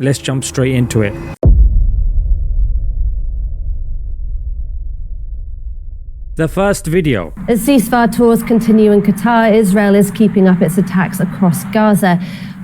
Let's jump straight into it. The first video. As ceasefire talks continue in Qatar, Israel is keeping up its attacks across Gaza.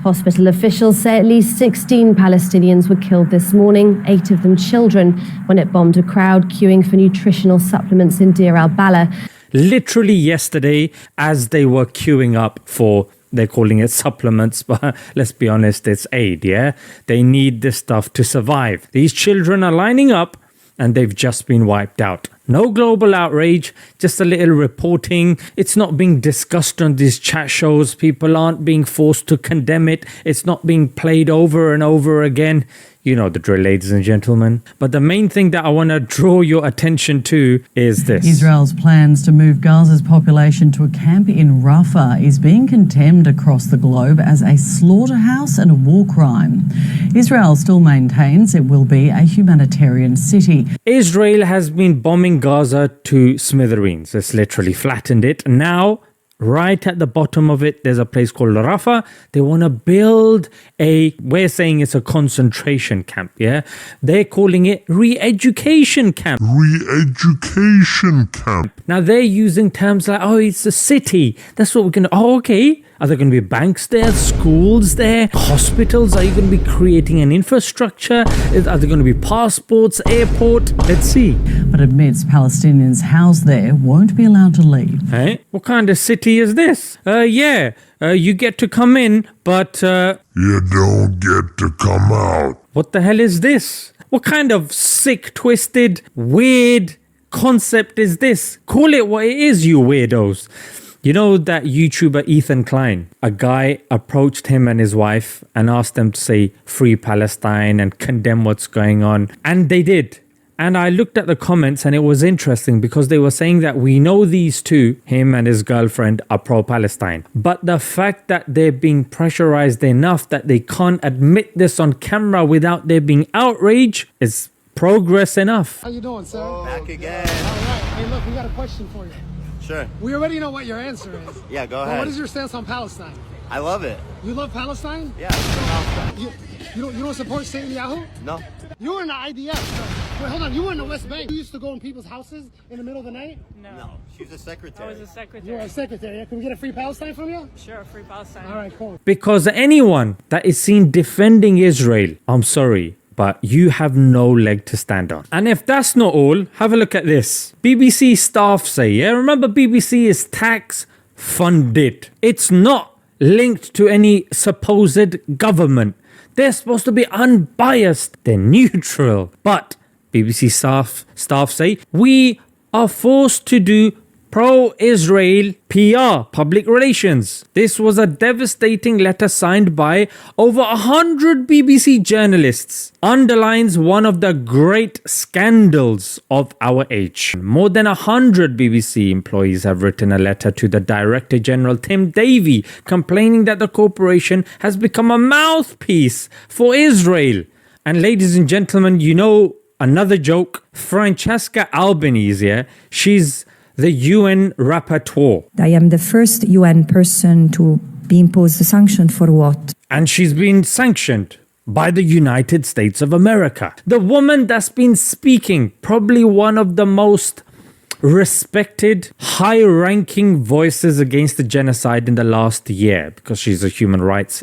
Hospital officials say at least 16 Palestinians were killed this morning, 8 of them children, when it bombed a crowd queuing for nutritional supplements in Deir al-Balah. Literally yesterday, as they were queuing up for, they're calling it supplements, but let's be honest, it's aid, yeah? They need this stuff to survive. These children are lining up and they've just been wiped out. No global outrage, just a little reporting. It's not being discussed on these chat shows. People aren't being forced to condemn it. It's not being played over and over again. You know the drill, ladies and gentlemen. But the main thing that I want to draw your attention to is this. Israel's plans to move Gaza's population to a camp in Rafah is being condemned across the globe as a slaughterhouse and a war crime. Israel still maintains it will be a humanitarian city. Israel has been bombing Gaza to smithereens. It's literally flattened it. Now, right at the bottom of it, there's a place called Rafah. They want to build we're saying it's a concentration camp, yeah? They're calling it re-education camp. Re-education camp. Now they're using terms like, oh, it's a city. That's what we're going to, oh, okay. Are there going to be banks there, schools there, hospitals? Are you going to be creating an infrastructure? Are there going to be passports, airport? Let's see. But admits Palestinians housed there won't be allowed to leave. Hey, what kind of city is this? You get to come in, but you don't get to come out. What the hell is this? What kind of sick, twisted, weird concept is this? Call it what it is, you weirdos. You know that YouTuber Ethan Klein? A guy approached him and his wife and asked them to say free Palestine and condemn what's going on. And they did. And I looked at the comments and it was interesting because they were saying that we know these two, him and his girlfriend, are pro-Palestine. But the fact that they're being pressurized enough that they can't admit this on camera without there being outrage is progress enough. How you doing, sir? Back again. All right. Hey, look, we got a question for you. Sure. We already know what your answer is. Yeah, go But ahead. what is your stance on Palestine? I love it. You love Palestine? Yeah. Palestine. You don't support Satan Yahoo? No. You were in the IDF. So, wait, hold on. You were in the West Bank. You used to go in people's houses in the middle of the night? No. She's a secretary. I was a secretary. You were a secretary. Yeah? Can we get a free Palestine from you? Sure, free Palestine. All right, cool. Because anyone that is seen defending Israel, I'm sorry, but you have no leg to stand on. And if that's not all, have a look at this. BBC staff say, yeah, remember BBC is tax funded. It's not linked to any supposed government. They're supposed to be unbiased. They're neutral. But BBC staff say, we are forced to do pro-Israel PR, public relations. This was a devastating letter signed by over 100 BBC journalists. Underlines one of the great scandals of our age. More than 100 BBC employees have written a letter to the Director General Tim Davie complaining that the corporation has become a mouthpiece for Israel. And ladies and gentlemen, you know another joke? Francesca Albanese, yeah, she's the UN rapporteur. I am the first UN person to be imposed a sanction for what? And she's been sanctioned by the United States of America. The woman that's been speaking, probably one of the most respected, high-ranking voices against the genocide in the last year, because she's a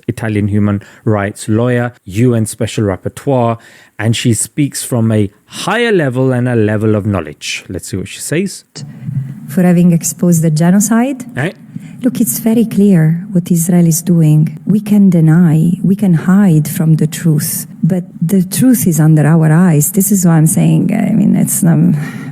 Italian human rights lawyer, UN Special Rapporteur, and she speaks from a higher level and a level of knowledge. Let's see what she says. For having exposed the genocide? Eh? Look, it's very clear what Israel is doing. We can deny, we can hide from the truth, but the truth is under our eyes. This is what I'm saying. I mean, it's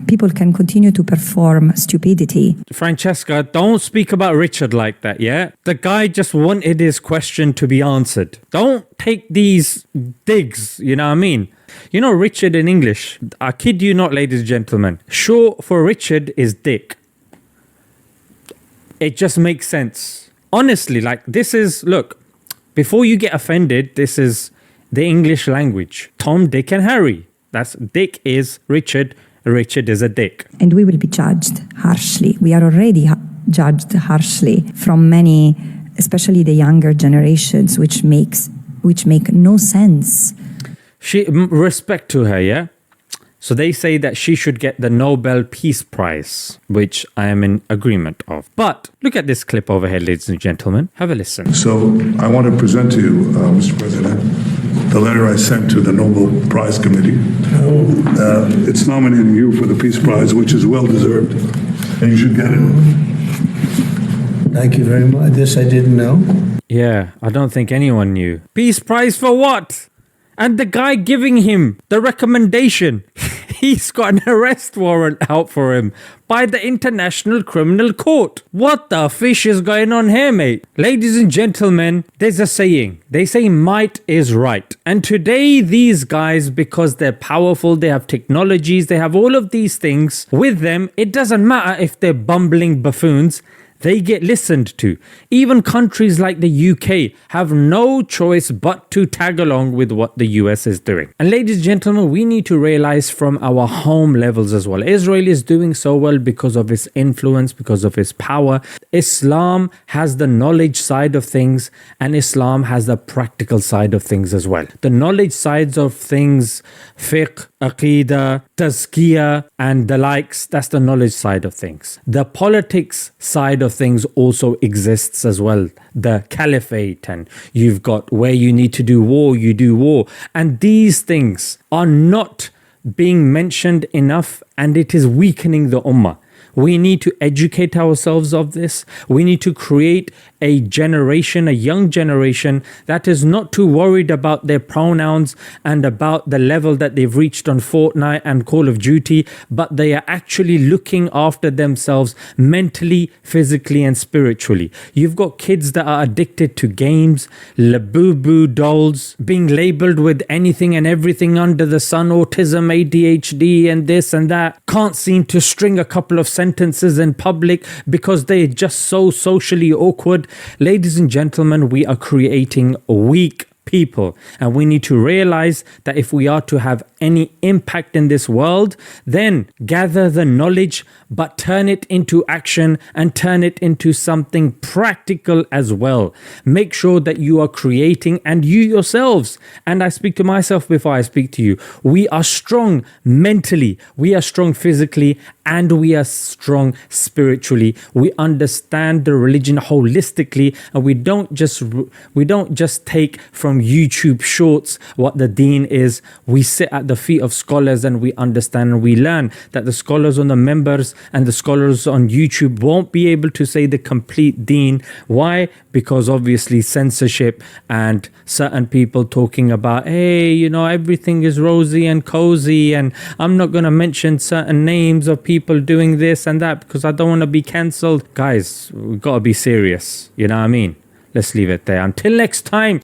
people can continue to perform stupidity. Francesca, don't speak about Richard like that, yeah? The guy just wanted his question to be answered. Don't take these digs, you know what I mean? You know Richard in English, I kid you not, ladies and gentlemen. Short for Richard is Dick. It just makes sense. Honestly, like this is, look, before you get offended, this is the English language. Tom, Dick and Harry. That's Dick is Richard. Richard is a dick. And we will be judged harshly. We are already judged harshly from many, especially the younger generations, which make no sense Respect to her, yeah? So they say that she should get the Nobel Peace Prize, which I am in agreement of. But look at this clip over here, ladies and gentlemen. Have a listen. So I want to present to you, Mr. President, the letter I sent to the Nobel Prize Committee. It's nominating you for the Peace Prize, which is well deserved, and you should get it. Thank you very much. This I didn't know. Yeah, I don't think anyone knew. Peace Prize for what? And the guy giving him the recommendation, he's got an arrest warrant out for him by the International Criminal Court. What the fish is going on here, mate? Ladies and gentlemen, there's a saying. They say might is right. And today, these guys, because they're powerful, they have technologies, they have all of these things with them, it doesn't matter if they're bumbling buffoons. They get listened to. Even countries like the UK have no choice but to tag along with what the US is doing. And ladies and gentlemen, we need to realize from our home levels as well. Israel is doing so well because of its influence, because of its power. Islam has the knowledge side of things, and Islam has the practical side of things as well. The knowledge sides of things, fiqh, aqidah, tazkiyah, and the likes, that's the knowledge side of things. The politics side of things also exists as well. The caliphate, and you've got where you need to do war, you do war. And these things are not being mentioned enough, and it is weakening the ummah. We need to educate ourselves of this. We need to create a generation, a young generation that is not too worried about their pronouns and about the level that they've reached on Fortnite and Call of Duty, but they are actually looking after themselves mentally, physically, and spiritually. You've got kids that are addicted to games, Labubu dolls, being labeled with anything and everything under the sun, autism, ADHD, and this and that. Can't seem to string a couple of sentences in public because they're just so socially awkward. Ladies and gentlemen, we are creating weak people, and we need to realize that if we are to have any impact in this world, then gather the knowledge, but turn it into action and turn it into something practical as well. Make sure that you are creating, and you yourselves, and I speak to myself before I speak to you, we are strong mentally, we are strong physically, and we are strong spiritually. We understand the religion holistically, and we don't just take from YouTube shorts what the deen is. We sit at the feet of scholars and we understand, and we learn that the scholars on the members and the scholars on YouTube won't be able to say the complete deen. Why? Because obviously censorship and certain people talking about, hey, you know, everything is rosy and cozy, and I'm not going to mention certain names of people doing this and that because I don't want to be cancelled. Guys, we've got to be serious. You know what I mean? Let's leave it there. Until next time.